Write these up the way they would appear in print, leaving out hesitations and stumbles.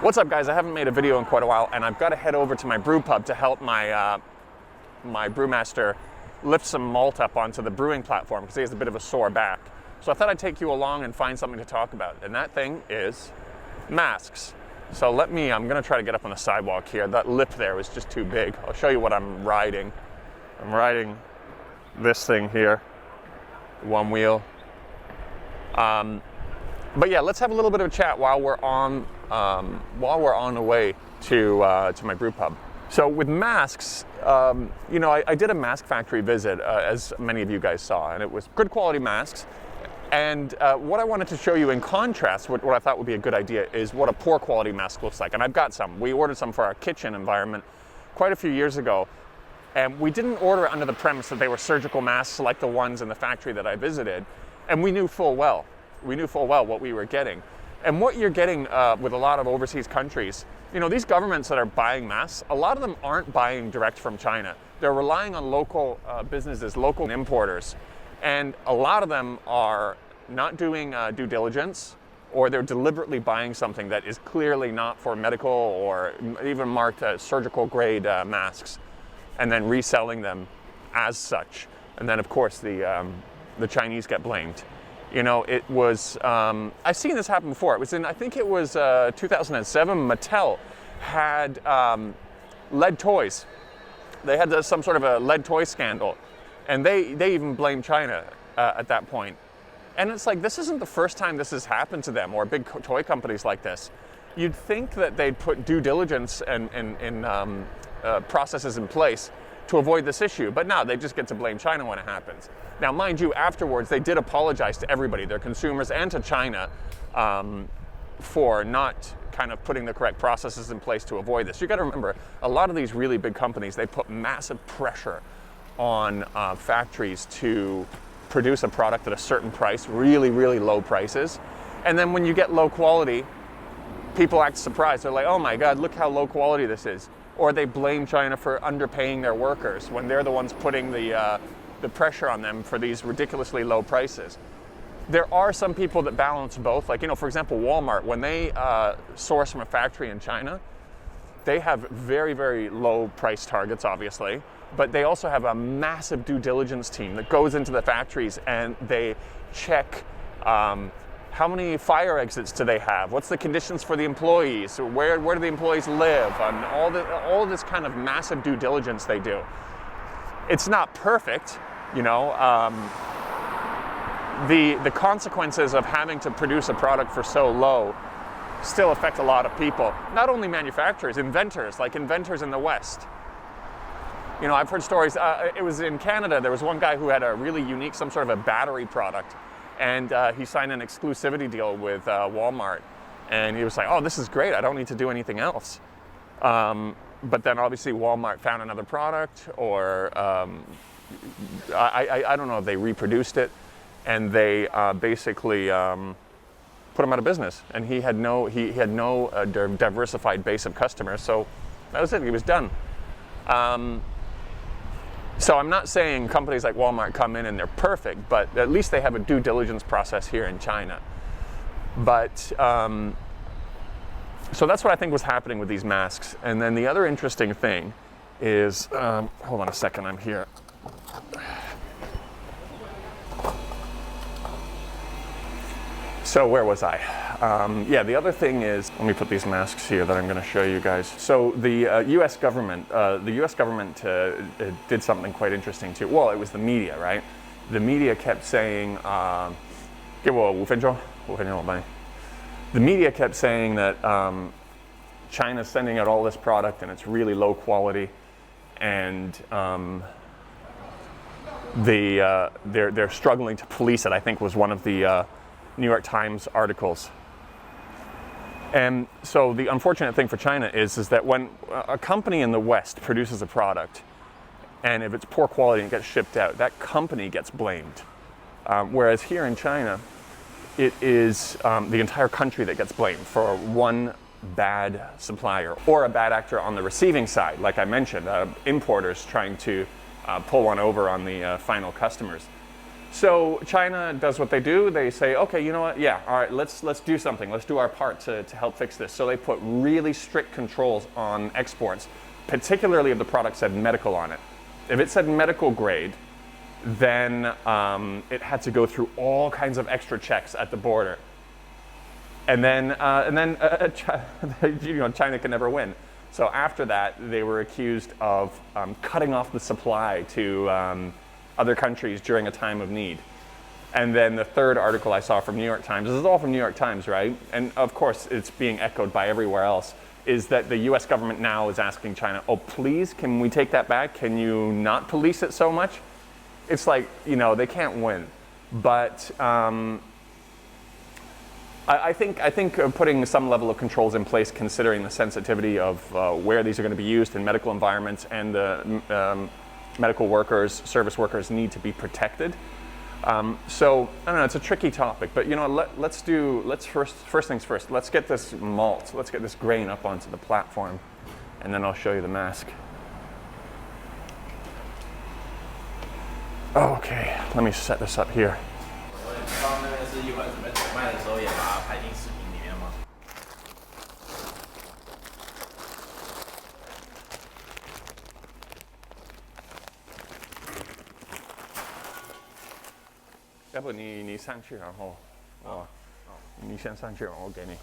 What's up, guys? I haven't made a video in quite a while, and I've got to head over to my brew pub to help my my brewmaster lift some malt up onto the brewing platform because he has a bit of a sore back. So I thought I'd take you along and find something to talk about, and that thing is masks. So I'm going to try to get up on the sidewalk here. That lip there was just too big. I'll show you what I'm riding. I'm riding this thing here, one wheel. But yeah, let's have a little bit of a chat while we're on the way to my brew pub. So with masks, you know, I did a mask factory visit, as many of you guys saw, and it was good quality masks. And what I wanted to show you in contrast, what I thought would be a good idea, is what a poor quality mask looks like. And I've got some. We ordered some for our kitchen environment quite a few years ago. And we didn't order it under the premise that they were surgical masks like the ones in the factory that I visited. And we knew full well what we were getting. And what you're getting with a lot of overseas countries, you know, these governments that are buying masks, a lot of them aren't buying direct from China. They're relying on local businesses, local importers. And a lot of them are not doing due diligence, or they're deliberately buying something that is clearly not for medical or even marked surgical grade masks, and then reselling them as such. And then of course the Chinese get blamed. You know, it was, I've seen this happen before. It was in, I think it was 2007, Mattel had lead toys. They had some sort of a lead toy scandal, and they even blamed China at that point. And it's like, this isn't the first time this has happened to them, or big toy companies like this. You'd think that they'd put due diligence and processes in place to avoid this issue, but no, they just get to blame China when it happens. Now, mind you, afterwards, they did apologize to everybody, their consumers and to China, for not kind of putting the correct processes in place to avoid this. You got to remember, a lot of these really big companies, they put massive pressure on factories to produce a product at a certain price, really, really low prices. And then when you get low quality, people act surprised. They're like, oh my God, look how low quality this is. Or they blame China for underpaying their workers when they're the ones putting the pressure on them for these ridiculously low prices. There are some people that balance both. Like, you know, for example, Walmart, when they source from a factory in China, they have very, very low price targets, obviously, but they also have a massive due diligence team that goes into the factories and they check how many fire exits do they have? What's the conditions for the employees? Where do the employees live? And all this kind of massive due diligence they do. It's not perfect, you know. The consequences of having to produce a product for so low still affect a lot of people. Not only manufacturers, inventors, like inventors in the West. You know, I've heard stories, it was in Canada, there was one guy who had a really unique, some sort of a battery product, and he signed an exclusivity deal with Walmart, and he was like, oh, this is great, I don't need to do anything else. But then obviously Walmart found another product, or I don't know if they reproduced it, and they basically put him out of business, and he had no diversified base of customers, so that was it, he was done. So I'm not saying companies like Walmart come in and they're perfect, but at least they have a due diligence process here in China. But so that's what I think was happening with these masks. And then the other interesting thing is, hold on a second, I'm here. So where was I? Yeah, the other thing is, let me put these masks here that I'm going to show you guys. So the U.S. government, did something quite interesting too. Well, it was the media, right? The media kept saying, the media kept saying that China's sending out all this product and it's really low quality, and they're struggling to police it, I think was one of the New York Times articles. And so the unfortunate thing for China is that when a company in the West produces a product, and if it's poor quality and it gets shipped out, that company gets blamed. Whereas here in China, it is the entire country that gets blamed for one bad supplier or a bad actor on the receiving side. Like I mentioned, importers trying to pull one over on the final customers. So China does what they do. They say, okay, you know what? Yeah, all right, let's do something. Let's do our part to help fix this. So they put really strict controls on exports, particularly if the product said medical on it. If it said medical grade, then it had to go through all kinds of extra checks at the border. And then you know, China can never win. So after that, they were accused of cutting off the supply to other countries during a time of need. And then the third article I saw from New York Times, this is all from New York Times, right? And of course, it's being echoed by everywhere else, is that the US government now is asking China, oh, please, can we take that back? Can you not police it so much? It's like, you know, they can't win. But I think putting some level of controls in place, considering the sensitivity of where these are going to be used in medical environments, and the medical workers, service workers need to be protected. So I don't know, it's a tricky topic, but you know, let's first things first. Let's get this malt, let's get this grain up onto the platform, and then I'll show you the mask. Okay, let me set this up here.要不你上去，然后你先上去，我给你。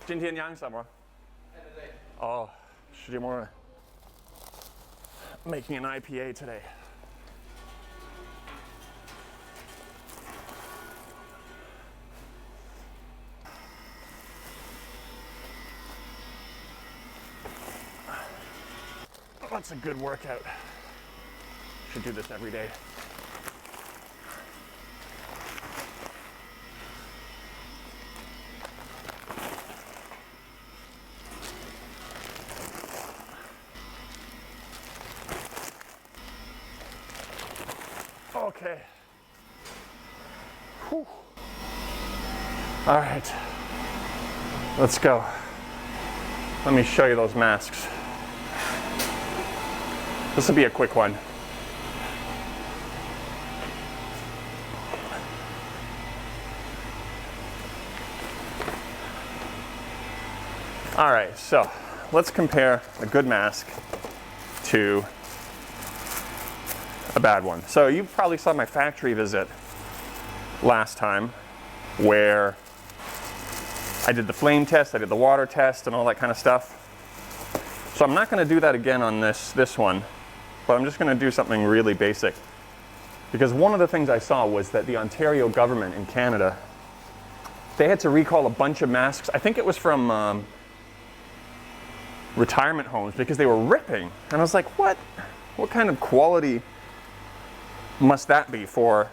今天酿什么？对。哦，世界末日。Making an IPA today. That's a good workout. Should do this every day. Okay. Whew. All right. Let's go. Let me show you those masks. This will be a quick one. All right, so let's compare a good mask to a bad one. So you probably saw my factory visit last time, where I did the flame test, I did the water test, and all that kind of stuff. So I'm not going to do that again on this one, but I'm just going to do something really basic. Because one of the things I saw was that the Ontario government in Canada, they had to recall a bunch of masks. I think it was from retirement homes, because they were ripping. And I was like, what kind of quality must that be for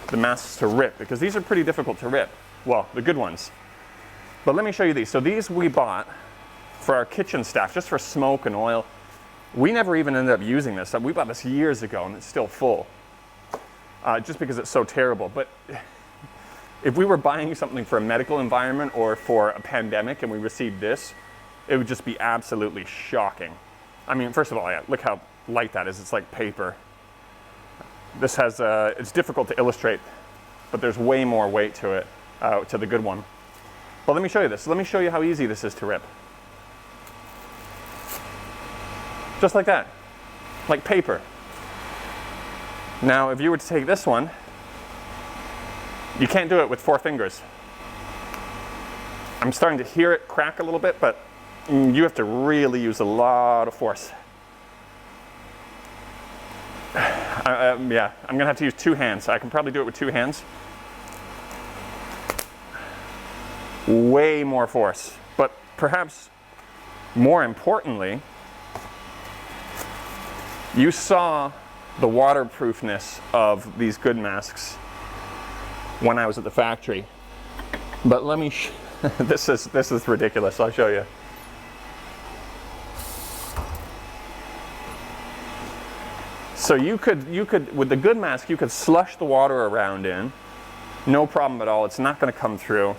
the masks to rip? Because these are pretty difficult to rip. Well, the good ones. But let me show you these. So these we bought for our kitchen staff, just for smoke and oil. We never even ended up using this. We bought this years ago and it's still full. Just because it's so terrible. But if we were buying something for a medical environment or for a pandemic and we received this, it would just be absolutely shocking. I mean, first of all, yeah, look how light that is. It's like paper. This has, it's difficult to illustrate, but there's way more weight to it, to the good one. But let me show you this. Let me show you how easy this is to rip. Just like that, like paper. Now, if you were to take this one, you can't do it with 4 fingers. I'm starting to hear it crack a little bit, but you have to really use a lot of force. Yeah, I'm gonna have to use 2 hands. I can probably do it with 2 hands. Way more force, but perhaps more importantly, you saw the waterproofness of these good masks when I was at the factory. But let me, this is ridiculous. I'll show you. So you could, with the good mask, you could slush the water around in, no problem at all. It's not going to come through.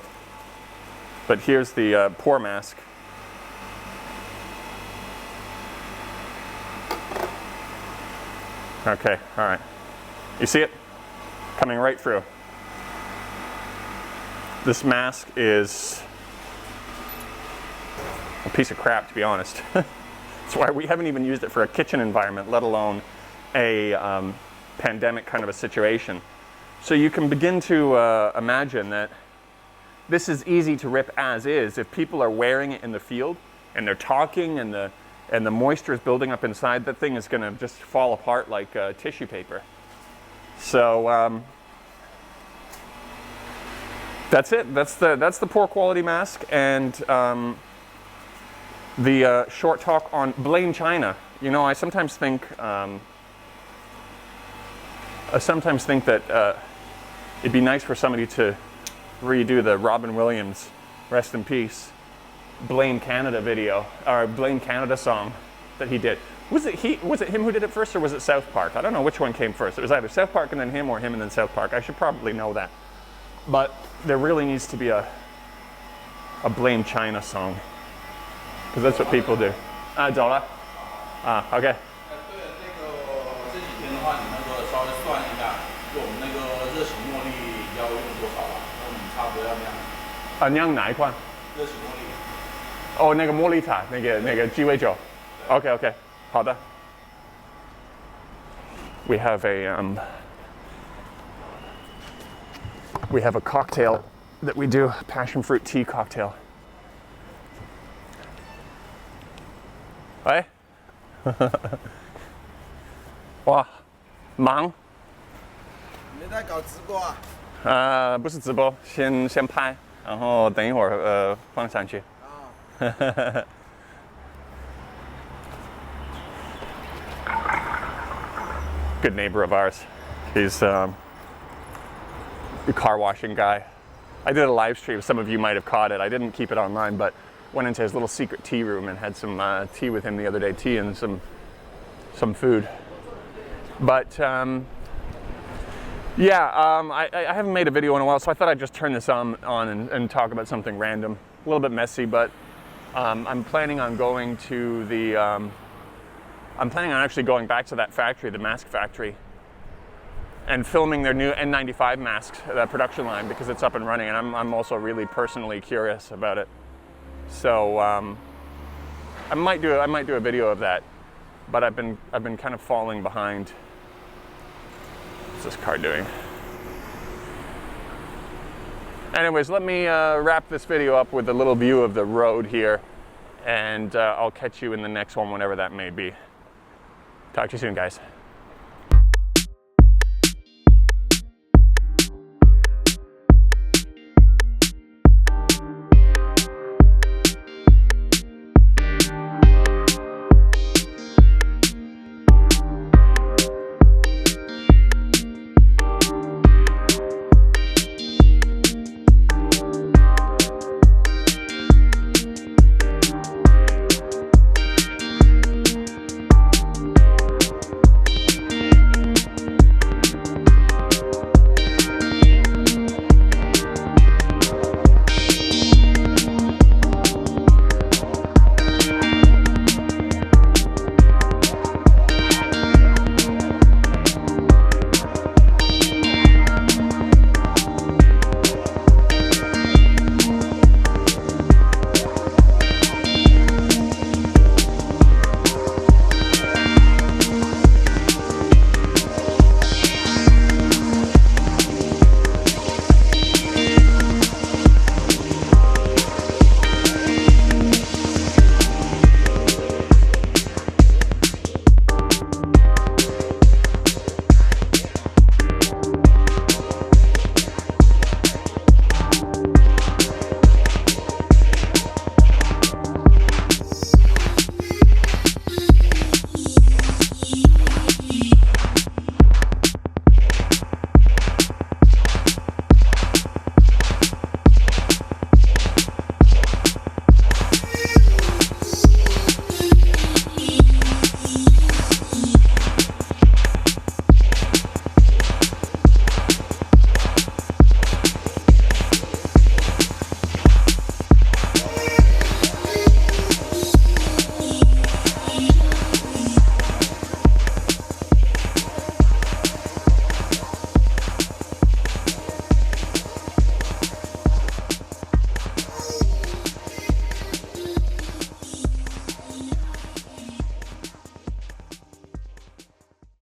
But here's the poor mask. Okay, all right. You see it? Coming right through. This mask is a piece of crap, to be honest. That's why we haven't even used it for a kitchen environment, let alone a pandemic kind of a situation. So you can begin to imagine that this is easy to rip as is. If people are wearing it in the field and they're talking and the moisture is building up inside, that thing is going to just fall apart like tissue paper. So that's it. That's the poor quality mask. And the short talk on blame China. You know, I sometimes think that it'd be nice for somebody to redo the Robin Williams, rest in peace, Blame Canada video, or Blame Canada song that he did. Was it him who did it first, or was it South Park? I don't know which one came first. It was either South Park and then him, or him and then South Park. I should probably know that. But there really needs to be a Blame China song, because that's what people do. 走了. OK. 酿哪一款？热情茉莉。哦，那个茉莉茶，那个鸡尾酒。OK， 好的。We have a cocktail that we do, passion fruit tea cocktail. 喂，哇，忙。你在搞直播啊？不是直播，先拍。 然后等一会儿放上去。Good neighbor of ours. He's a car washing guy. I did a live stream. Some of you might have caught it. I didn't keep it online, but went into his little secret tea room and had some tea with him the other day. Tea and some food. But yeah, I haven't made a video in a while, so I thought I'd just turn this on and talk about something random. A little bit messy, but I'm planning on going to the. I'm planning on actually going back to that factory, the mask factory, and filming their new N95 masks, that production line, because it's up and running, and I'm also really personally curious about it. So I might do a video of that, but I've been kind of falling behind. What's this car doing? Anyways, let me wrap this video up with a little view of the road here, and I'll catch you in the next one, whenever that may be. Talk to you soon, guys.